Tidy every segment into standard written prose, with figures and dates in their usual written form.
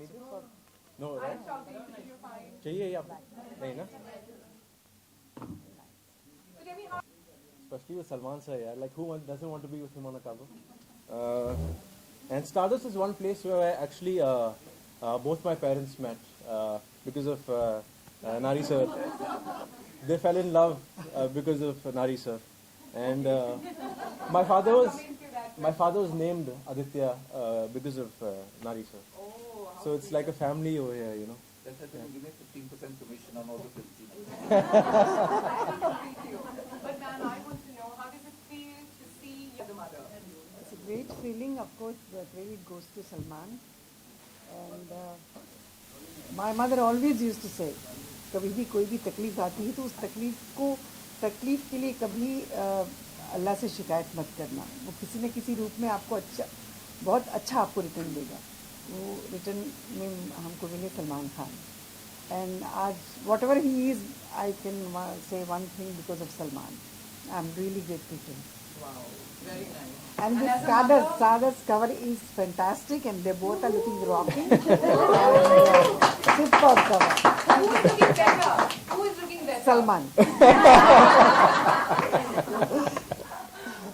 need this or no? I'm Right? shouting, you're fine. चाहिए ये आपको? नहीं ना? So tell me how. Especially with Salman sir, yeah. Like doesn't want to be with him on a cover? And Stardust is one place where I actually both my parents met because of Nari sir. They fell in love because of Nari sir, and my father was named Aditya because of Nari sir. Oh, how So it's like a family over here, you know. That's why you give me 15% commission on all the films. I will complete you. But man, I want to know, how does it feel to see the mother? It's a great feeling. Of course, the credit goes to Salman. And my mother always used to say, कभी भी कोई भी तकलीफ आती है तो उस तकलीफ के लिए कभी अल्लाह से शिकायत मत करना. वो किसी न किसी रूप में आपको बहुत अच्छा आपको रिटर्न देगा. वो रिटर्न में हमको मिले सलमान खान. And आज whatever he is, I can say one thing because of Salman. I'm really grateful to him. Wow, very nice. And this as a mother- Sadas cover is fantastic, and they both are looking rocking. And superb cover. Who is looking better? Who is looking better? Salman.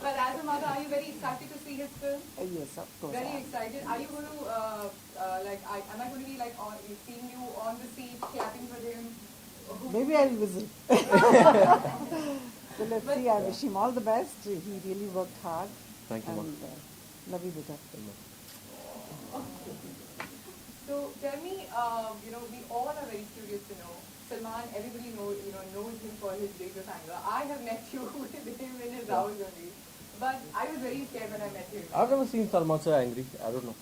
But as a mother, are you very excited to see his film? Yes, of course. Very excited. Are you going to, am I going to be like seeing you on the seat, clapping for him? Maybe I'll visit. So let's see. I wish him all the best. He really worked hard. Thank you, And love you, beta. So tell me, we all are very curious to know. Salman, everybody knows him for his days of anger. I have met you with him in his house only. But I was very scared when I met him. I've never seen Salman sir angry. I don't know.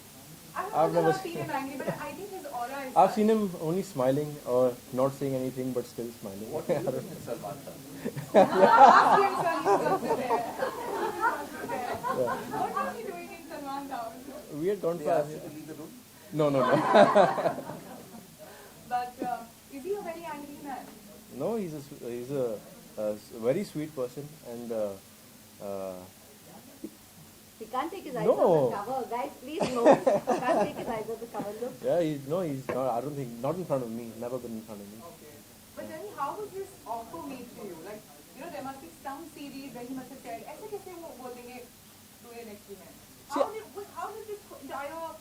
I've I've never not seen him angry, but I think his aura is... I've seen him only smiling or not saying anything but still smiling. What do you think of Salman Khan? Ask him, sir, he's also there. What are you doing in Salman's house? We had gone They for... asked you to leave the room? No. But is he a very angry man? No, he's a very sweet person and He can't take his eyes No. off the cover. Guys, please no. He can't take his eyes off the cover. Look. yeah, he's not. I don't think not in front of me. Never been in front of me. Okay. But tell me, how was this offer made to you? Like, there must be some series where he must have said, ऐसे कैसे वो बोलेंगे to your next event? How did this entire,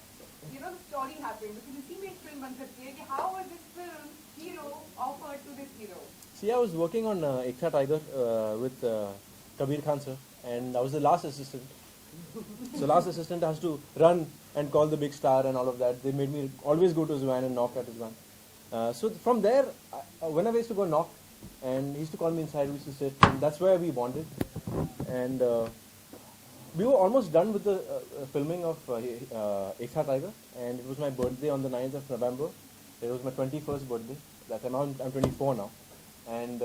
the story happen? Because इसी में एक film बन सकती है कि how was this film hero offered to this hero? See, I was working on Ek Tha Tiger with Kabir Khan sir, and I was the last assistant. So last assistant has to run and call the big star and all of that. They made me always go to his van and knock at his van. So from there, whenever I used to go knock, and he used to call me inside, we used to sit, and that's where we bonded. And we were almost done with the filming of Ek Tha Tiger, and it was my birthday on the 9th of November. It was my 21st birthday. That time I'm 24 now. And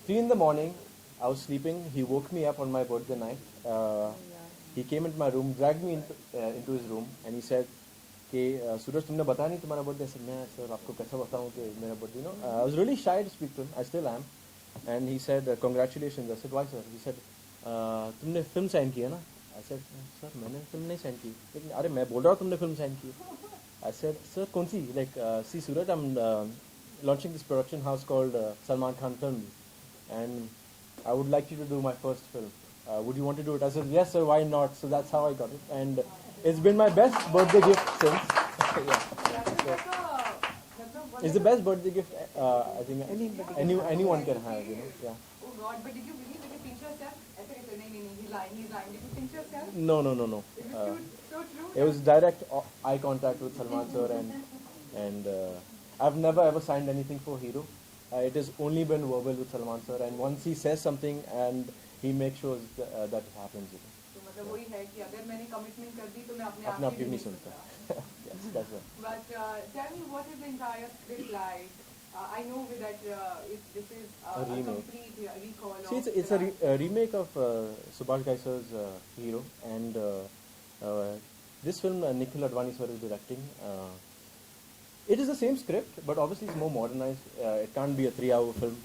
3 in the morning, I was sleeping. He woke me up on my birthday night. He came into my room, dragged me into his room, and he said, कि सूरज तुमने बताया नहीं तुम्हारा birthday. मैं sir आपको कैसा बताऊँ कि मेरा birthday I was really shy to speak to him. I still am. And he said, congratulations. I said, why sir? He said, तुमने फिल्म साइन की है ना? I said, sir मैंने फिल्म नहीं साइन की. लेकिन अरे मैं बोल रहा हूँ तुमने फिल्म साइन की. I said, sir कौन सी? Like, see Suraj, I'm launching this production house called Salman Khan Films, and I would like you to do my first film. Would you want to do it? I said, yes sir, why not? So that's how I got it, and it's been my best birthday gift since. It's the best birthday gift I think anyone can have, yeah. Oh God, but did you pinch yourself? ऐसे कैसे? नहीं, he's lying. Did you pinch yourself? No. It was so true. It was direct eye contact with Salman sir, and I've never ever signed anything for Hero. It has only been verbal with Salman sir, and once he says something and he makes sure that it happens. तो मतलब वही है कि अगर मैंने commitment कर दी तो मैं अपने अपने आप आप की की नहीं नहीं सुनता. सुनता. Yes, that's right. But tell me, what is the entire script like? I know that this is a remake. complete recall. See, it's a remake of Subhash Ghai sir's Hero, and this film Nikhil Advani sir is directing. It is the same script, but obviously it's more modernized. It can't be a 3-hour film,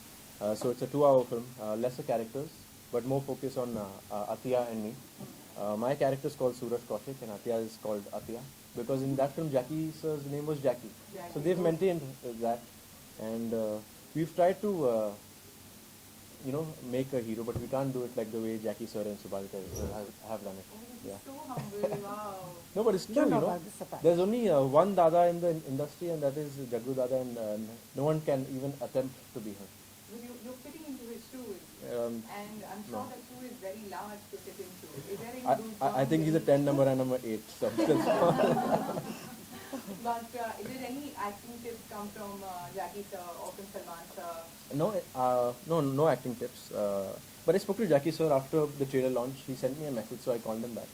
so it's a 2-hour film. Lesser characters, but more focus on Atiya and me. My character is called Suraj Kaushik, and Atiya is called Atiya. because in that film Jackie sir's name was Jackie. So they've maintained that, and we've tried to make a hero, but we can't do it like the way Jackie sir and Subhadip have done it. Yeah. So humble, wow. No, but it's true, Don't know you know. about this apart. There's only one Dada in the industry, and that is Jaggu Dada, and no one can even attempt to be her. You're fitting into his shoes, Um, and I'm sure no. that shoe is very large to fit into. Is there any I goosebumps? think he's a 10 number and I'm a 8. So I'm still small. But did any acting tips come from Jackie sir or from Salman sir? No acting tips. But I spoke to Jackie sir after the trailer launch. He sent me a message, so I called him back.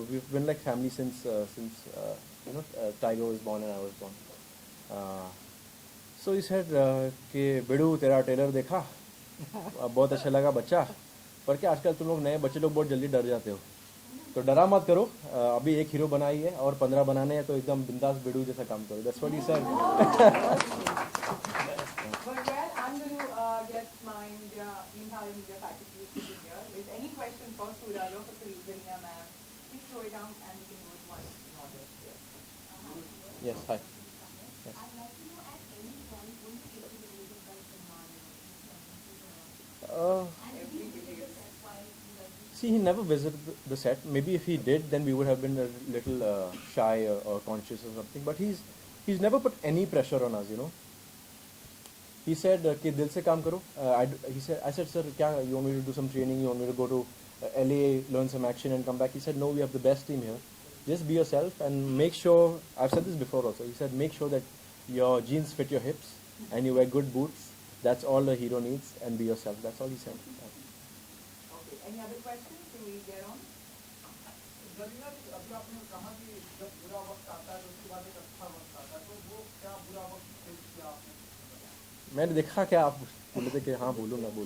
We've been like family since Tiger was born and I was born. So he said कि बेडू तेरा trailer देखा, बहुत अच्छा लगा बच्चा, पर क्या आजकल तुम लोग नए बच्चे लोग बहुत जल्दी डर जाते हो, तो डरा मत करो, अभी एक हीरो बनाई है और 15 बनाने हैं, तो एकदम बिंदास बेडू जैसा काम करो. That's what he said. But well, I'm going to get my entire media faculty sitting here. If any question for Suraj or for Sarina ma'am, please throw it down and we can go to one in order. Yes, hi. Yes. Every belief. See, he never visited the set. Maybe if he did, then we would have been a little shy or conscious or something. But he's never put any pressure on us, you know. He said, "कि दिल से काम करो." I said, "Sir, क्या you want me to do some training? You want me to go to LA, learn some action and come back?" He said, "No, we have the best team here. Just be yourself and make sure." I've said this before also. He said, "Make sure that your jeans fit your hips and you wear good boots. That's all a hero needs. And be yourself." That's all he said. Okay. Any other questions? Can we get on? Zarina जी, अभी आपने कहा कि जब बुरा वक्त आता है तो उसके बाद एक अच्छा वक्त आता है, तो वो क्या बुरा वक्त फेस किया आपने? मैंने देखा क्या आप बोले थे कि हाँ बोलूँगा. We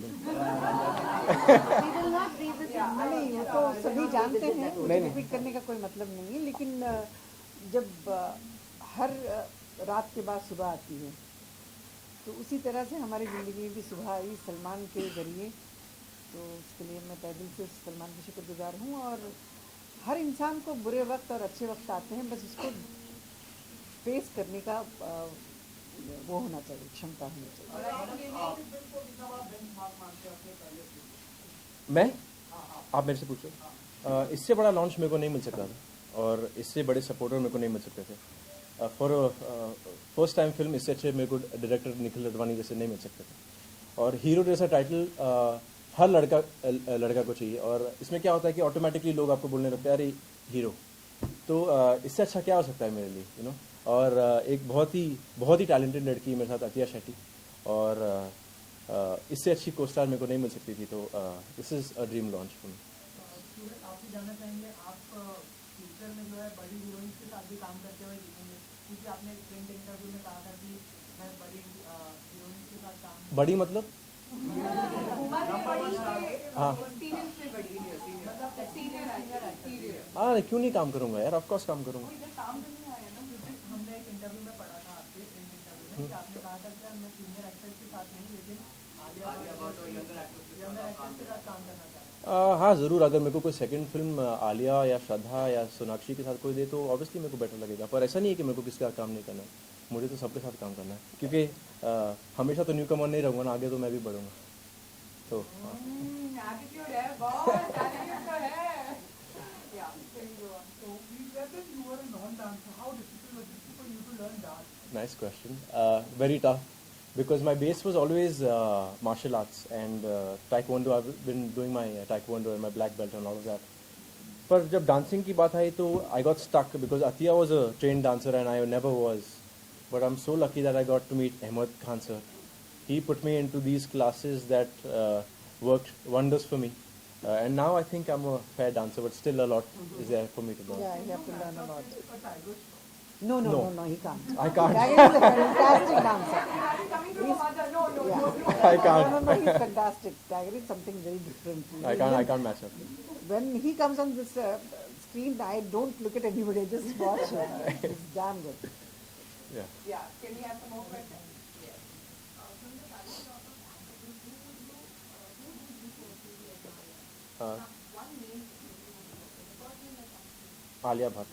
will not revisit. नहीं वो तो सभी जानते हैं, नहीं, रिपीट करने का कोई मतलब नहीं है, लेकिन जब हर रात के बाद सुबह आती है, तो उसी तरह से हमारी ज़िंदगी में भी सुबह आई सलमान के ज़रिए. तो उसके लिए मैं तहे दिल से सलमान की शुक्रगुजार हूँ. और हर इंसान को बुरे वक्त और अच्छे वक्त आते हैं, बस उसको फेस करने का वो होना चाहिए, क्षमता होनी चाहिए. और I think ये फिल्म को कितना बड़ा बेंचमार्क मानते हैं अपने पहले फिल्म? मैं आप मेरे से पूछो. इससे बड़ा लॉन्च मेरे को नहीं मिल सकता था और इससे बड़े सपोर्टर मेरे को नहीं मिल सकते थे. फॉर फर्स्ट टाइम फिल्म इससे अच्छे मेरे को डायरेक्टर निखिल अडवाणी जैसे नहीं मिल सकते थे. और हीरो जैसा टाइटल हर लड़का को चाहिए. और इसमें क्या होता है कि ऑटोमेटिकली लोग आपको बोलने लगते हैं अरे हीरो. तो इससे अच्छा क्या हो सकता है मेरे लिए, यू नो. और एक बहुत ही टैलेंटेड लड़की मेरे साथ अतिया शेट्टी, और इससे अच्छी को स्टार मेरे को नहीं मिल सकती थी. तो this is a dream launch for me. Sooraj, आपसे जानना चाहेंगे, आप फ्यूचर में जो है बड़ी हीरोइंस के साथ भी काम करते हुए दिखेंगे, क्योंकि आपने प्रिंट इंटरव्यू में कहा था कि मैं बड़ी हीरोइंस के साथ काम. बड़ी मतलब हाँ सीरियस से बड़ी है, सीरियस. हाँ क्यों नहीं काम करूँगा यार, ऑफ कोर्स काम करूँगा. इधर काम करने आया ना. हमने एक इंटरव्यू में पढ़ा था आपके प्रिंट इंटरव्यू में कि आपने कहा था कि मैं सीनियर एक्टर्स के साथ नहीं, लेकिन आलिया भट्ट और यंगर एक्टर्स के साथ काम करना चाहता हूँ. हाँ ज़रूर, अगर मेरे को कोई सेकंड फिल्म आलिया या श्रद्धा या सोनाक्षी के साथ कोई दे तो ऑब्वियसली मेरे को बेटर लगेगा. पर ऐसा नहीं है कि मेरे को किसी का काम नहीं करना है, मुझे तो सबके साथ काम करना है, क्योंकि हमेशा तो न्यू कमर नहीं रहूँगा ना, आगे तो मैं भी बढ़ूँगा. तो एटीट्यूड है, बहुत एटीट्यूड तो है. Yeah, can you go on? So you said that you were a non-dancer. How difficult was it for you to learn dance? nice question. Very tough because my base was always martial arts and taekwondo. I've been doing my taekwondo and my black belt and all of that. पर जब dancing की बात आई तो I got stuck because Atiya was a trained dancer and I never was. But I'm so lucky that I got to meet Ahmed Khan sir. He put me into these classes that worked wonders for me. And now I think I'm a fair dancer, but still a lot is there for me to learn. Yeah, you have to learn a lot. A tiger No, No. he can't. I can't. Tiger is a fantastic dancer. Coming from a mother, no. I can't. No, he's fantastic. Tiger is something very different. I can't match up. When he comes on this screen, I don't look at anybody. I just watch him. It's damn good. Yeah. Yeah, can we have some more questions? Yes. Alia Bhatt.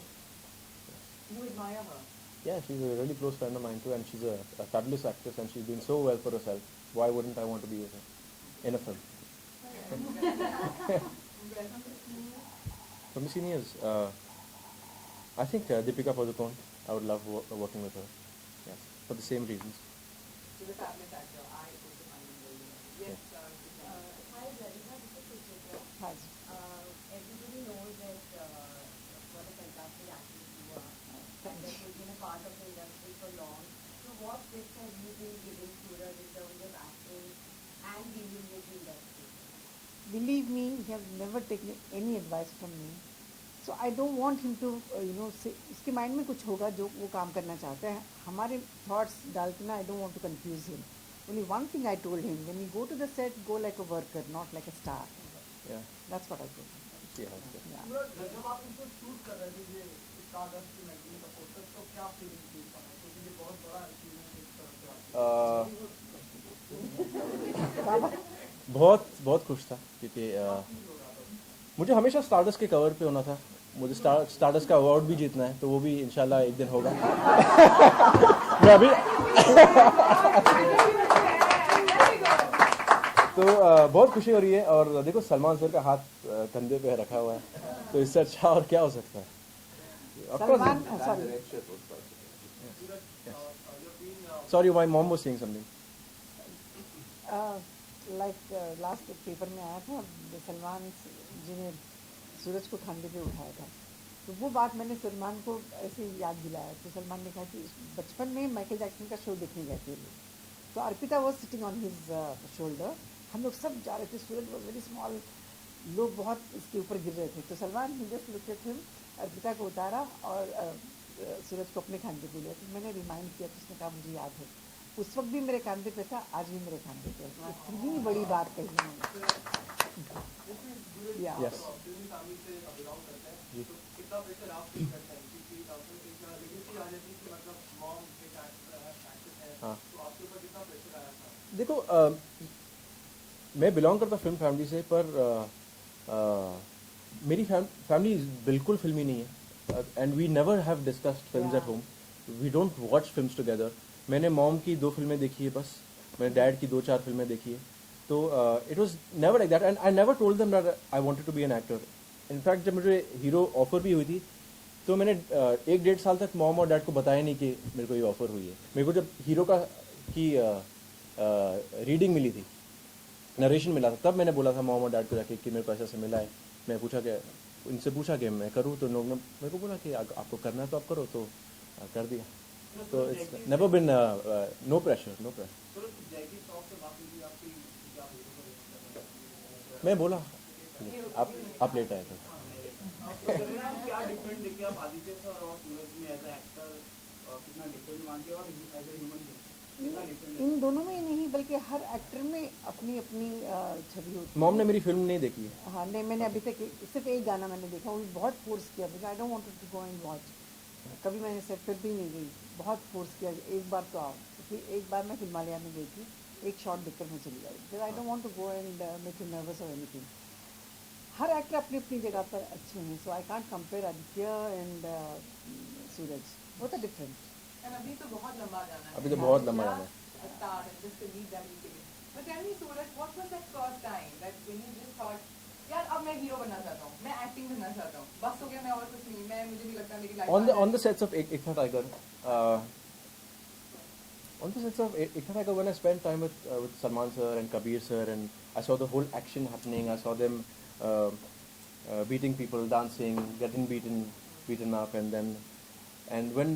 you admire her? Yeah, she's a really close friend of mine too, and she's a fabulous actress, and she's doing so well for herself. Why wouldn't I want to be with her in a film? From the seniors, I think Deepika Padukone. I would love working with her. Yes, for the same reasons. She's a fabulous actor. I also find her very good. Yes, Hi, Zarina. This is Suchitra. Hi. Everybody knows that what a fantastic actress you are, and that you've been a part of the industry for long. So, what tips have you been giving Suraj in terms of acting and dealing with the industry? Believe me, he has never taken any advice from me. So I don't want him to, say, उसके mind में कुछ होगा जो वो काम करना चाहता है. हमारे thoughts डालते ना, I don't want to confuse him. Only one thing I told him: when you go to the set, go like a worker, not like a star. Yeah. That's what I told him. See how it is. Yeah. जब आप इनको shoot कर रहे थे ये stardust की magazine का poster तो क्या फीलिंग थी इस समय क्योंकि ये बहुत बड़ा अचीवमेंट एक तरह से बहुत बहुत खुश था क्योंकि मुझे हमेशा स्टारडस्ट के कवर पे होना था. मुझे स्टारडस्ट का अवार्ड भी जीतना है, तो वो भी इंशाल्लाह एक दिन होगा. मैं अभी तो बहुत खुशी हो रही है. और देखो सलमान सर का हाथ कंधे पे रखा हुआ है, तो इससे अच्छा और क्या हो सकता है. Of course, Salman, sorry. sorry, my mom was saying something. Last paper में आया था, सलमान जी ने सूरज को खांदे पे उठाया था, तो वो बात मैंने सलमान को ऐसे याद दिलाया. तो सलमान ने कहा कि बचपन में माइकल जैक्सन का शो देखने गए थे, तो Arpita was sitting on his shoulder. हम लोग सब जा रहे थे, सूरज वॉज वेरी स्मॉल, लोग बहुत इसके ऊपर गिर रहे थे. तो सलमान ही just looked at him, Arpita को उतारा और सूरज को अपने खांदे पे लिया. तो मैंने रिमाइंड किया, तो उसने कहा मुझे याद है, उस वक्त भी मेरे कांधे पे था, आज भी मेरे कांधे पे. इतनी बड़ी बात कही मैंने. Yes. हाँ. देखो मैं बिलोंग करता फिल्म फैमिली से, पर मेरी फैमिली बिल्कुल फिल्मी नहीं है. And we never have discussed films at home. We don't watch films together. मैंने मॉम की 2 फिल्में देखी है बस, मैंने डैड की 2-4 फिल्में देखी है. तो it was never like that, and I never told them that I wanted to be an actor. In fact जब मुझे हीरो ऑफर भी हुई थी, तो मैंने 1-1.5 साल तक मॉम और डैड को बताया नहीं कि मेरे को ये ऑफर हुई है. मेरे को जब हीरो की रीडिंग मिली थी, नरेशन मिला था, तब मैंने बोला था मॉम और डैड को जाके कि मेरे को ऐसा ऐसा मिला है. मैं उनसे पूछा कि मैं करूँ, तो लोगों ने मेरे को बोला कि आपको करना है तो आप करो, तो कर दिया. तो it's never been no pressure. मैं बोला आप लेट आए थे. क्या डिफरेंट देखिए आप आदित्य सर और सूरज में एज एक्टर कितना डिफरेंट मानते हैं और एज ए ह्यूमन कितना डिफरेंट. इन दोनों में नहीं, बल्कि हर एक्टर में अपनी अपनी छवि होती है. मॉम ने मेरी फिल्म नहीं देखी है. हाँ नहीं, मैंने अभी तक सिर्फ एक गाना मैंने देखा, वो भी बहुत फोर्स किया मुझे. I don't want to go and watch. कभी मैंने सेट पर भी नहीं गई, बहुत फोर्स किया, एक बार तो आओ. फिर एक बार मैं हिमालय में गई थी, एक शॉट देखकर मैं चली गई, because I don't want to go and make you nervous or anything. हर एक्टर अपनी अपनी जगह पर अच्छे हैं, so I can't compare Aditya and Sooraj. बहुत डिफरेंट. And अभी तो बहुत लंबा जाना है. अभी तो बहुत लंबा जाना है. Start and just to lead that easily. But tell me, Suraj, what was that first time that when you just thought, यार अब मैं हीरो बनना चाहता हूँ, मैं एक्टिंग करना चाहता हूँ, बस हो गया, मैं और कुछ नहीं, मैं मुझे नहीं लगता मेरी life. On the sets of Ek Tha Tiger, when I spent time with Salman sir and Kabir sir, and I saw the whole action happening. I saw them beating people, dancing, getting beaten up, and when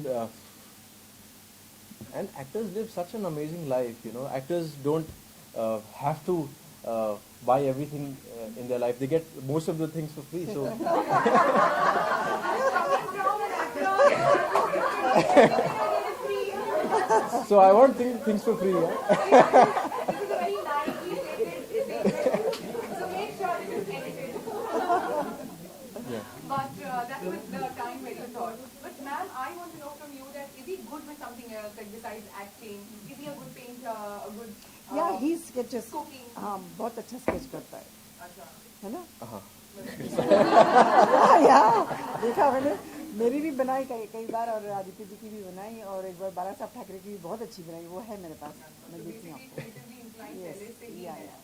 and actors live such an amazing life. Actors don't have to buy everything in their life. They get most of the things for free. So. So I want things for free. Yeah? This is a very nicely stated statement. So make sure it is edited. Yeah. But that was the time when you thought. But ma'am, I want to know from you that is he good with something else, like besides acting? Is he a good painter, a good या ही sketches. cooking? हाँ, बहुत अच्छा sketch करता है अच्छा. ना. Uh-huh. या देखा मैंने. मेरी भी बनाई कई बार और आदित्य जी की भी बनाई और एक बार बाला साहब ठाकरे की भी बहुत अच्छी बनाई, वो है मेरे पास, मैं देती हूँ Basically, आपको. creatively inclined Yes, पहले से ही yeah, है. yeah.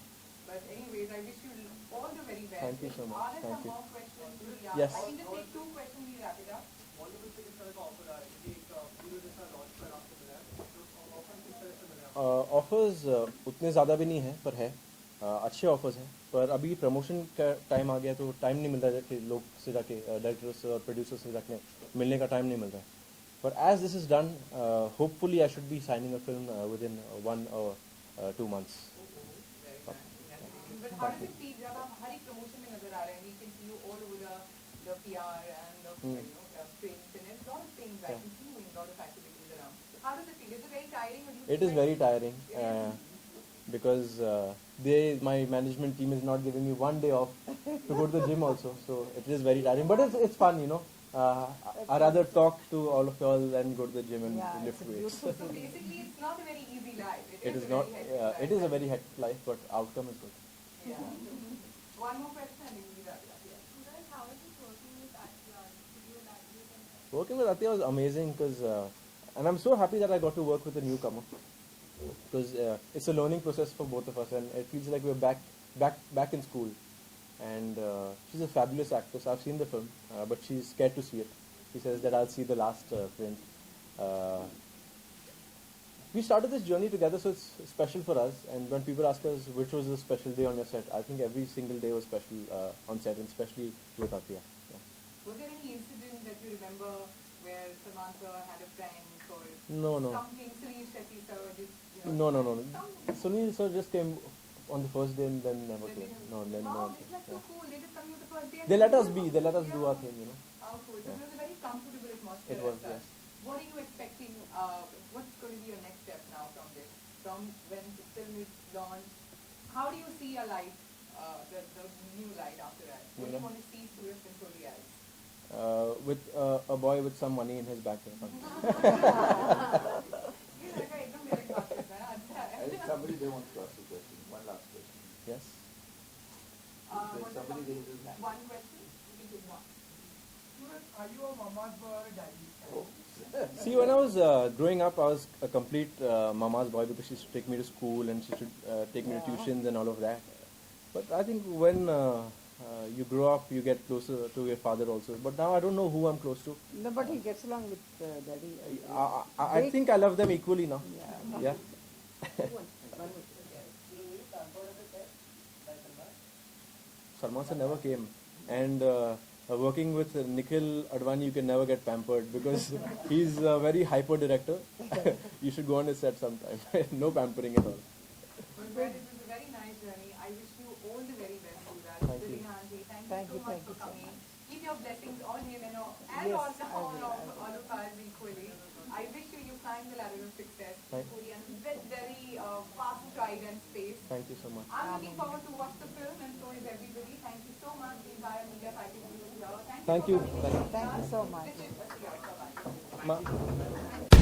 But anyways, I wish you all the very best. Thank you so much. Are there Thank some you. more questions? Yeah. Yes. I can just take 2 questions. We wrap it up. Bollywood से किस तरह का offer आया क्योंकि एक hero जैसा launch पर आपको मिला है तो ऑफर किस तरह से मिला? ऑफर्स उतने ज़्यादा भी नहीं है पर है, अच्छे ऑफर्स हैं, पर अभी प्रमोशन का टाइम आ गया तो टाइम नहीं मिल रहा है कि लोग से जाके डायरेक्टर्स से और प्रोड्यूसर्स से जाके मिलने का टाइम नहीं मिल रहा है. पर as this is done, hopefully I should be signing a film within 1 or 2 months. But how does it feel जब आप हर एक promotion में नजर आ रहे हैं? We can see you all over the PR and the print and there's a lot of things I can see you in a lot of activities around. How does it feel? Is it very tiring? Or do you It is feel very tiring because my management team is not giving me one day off to go to the gym also. So it is very tiring, but it's fun, you know. I rather talk to all of y'all than go to the gym and Yeah, lift it's a weights. beautiful So feeling. basically, it's not a very easy life. It is a not. very hectic life. It is a very hectic life, but outcome is good. Yeah. One more question and then we wrap it up. Yeah. Suraj, how is it working with Atya? Did you like it? Working with Atya was amazing because, and I'm so happy that I got to work with a newcomer because it's a learning process for both of us, and it feels like we're back in school. And she's a fabulous actress. I've seen the film, but she's scared to see it. She says that I'll see the last print. We started this journey together, so it's special for us. And when people ask us which was the special day on your set, I think every single day was special on set, and especially with Atya. Yeah. Was there any incident that you remember where Samantha had a prank or No. something? Sunil Shetty sir just, you know, No. something. Sunil sir just came on the first day and then never Then came. they- No, then wow, no. it's like so Yeah. cool. They just come you the first day. and They let then us be. They let us do our thing, you know. How cool. So Yeah. it was a very comfortable atmosphere. It was, as such. yes. What are you expecting? What's going to be your next step now from this? From when the film is launched, how do you see your life, the new light after that? What do you want to see Suraj Pimpoli as? With a boy with some money in his bank account. ये लड़का एकदम मेरे बात करता है, अच्छा है. I think somebody there wants to ask a question. One last question. Yes. There's somebody raised his hand. One question, you can take one. Suraj, are you a mama's boy or a daddy? Oh. See, when I was growing up, I was a complete mama's boy because she used to take me to school and she should take me to tuitions and all of that. But I think when you grow up, you get closer to your father also. But now I don't know who I'm close to. No, but he gets along with Daddy. I think I love them equally now. Yeah. Yeah. Salman sir never came. And working with Nikhil Advani, you can never get pampered because he's a very hyper director. You should go on his set sometime. No pampering at all. Well, it was a very nice journey. I wish you all the very best, Suraj. Thank you. Rehanji, thank Thank you you, so much thank for you so coming. much. Keep your blessings on him and Yes, all of us equally. I wish you climb the ladder of success Thank- fully and with very fast stride and pace. Thank you so much. I'm looking forward to watch the film and so is everybody. Thank you so much, the entire media package. Thank you. For coming in. Thank you so much. This is Bye-bye. Ma-